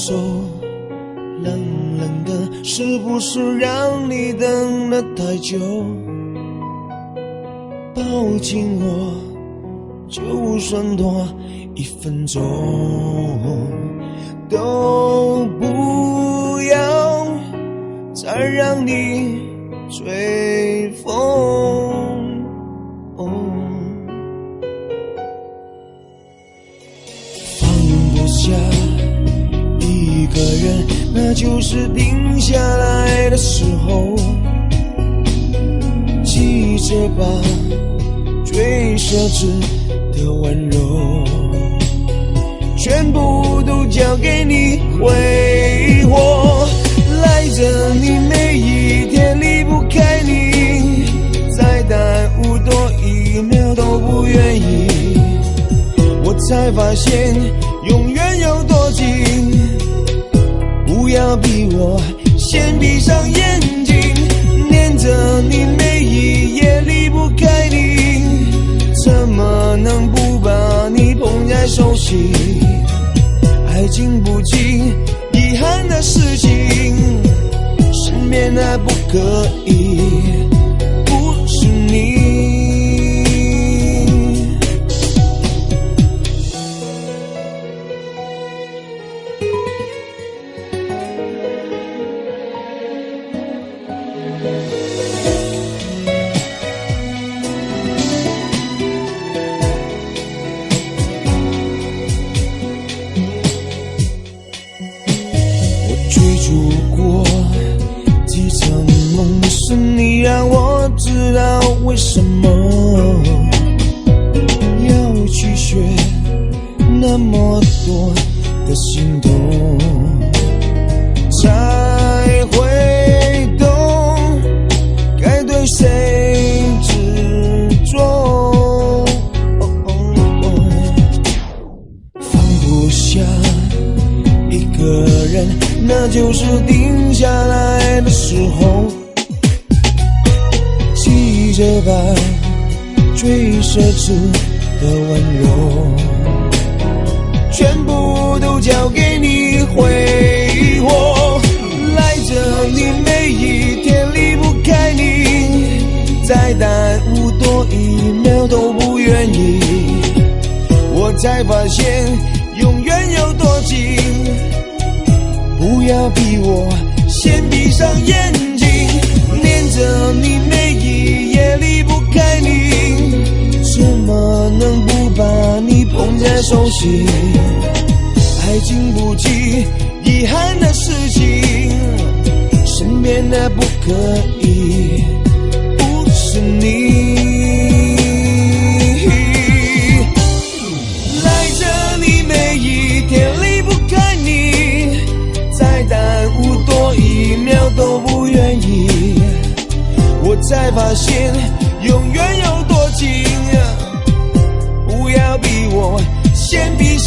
手冷冷的，是不是让你等了太久？抱紧我，就算多1分钟，都不要再让你吹风。放不下一个人，那就是定下来的时候。记着吧，最奢侈的温柔，全部都交给你挥霍。赖着你每一天离不开你，再耽误多1秒都不愿意。我才发现永远有多近，不要逼我先闭上眼睛，念着你每一夜离不开你，怎么能不把你捧在手心？爱经不起遗憾的事情，身边的不可以不是你。追逐过几场梦，是你让我知道为什么要去学那么多的心动，才会懂该对谁执着。放不下一个人，那就是定下来的时候。记着吧，最奢侈的温柔，全部都交给你挥霍。赖着你每一天离不开你，再耽误多1秒都不愿意。我才发现永远有多近，不要逼我先闭上眼睛，念着你每一夜离不开你，怎么能不把你捧在手心？爱经不起遗憾的事情，身边的不可以不是你。赖着你每一天离不开你，再耽误多1秒都不愿意。我才发现永远有多近，不要逼我先闭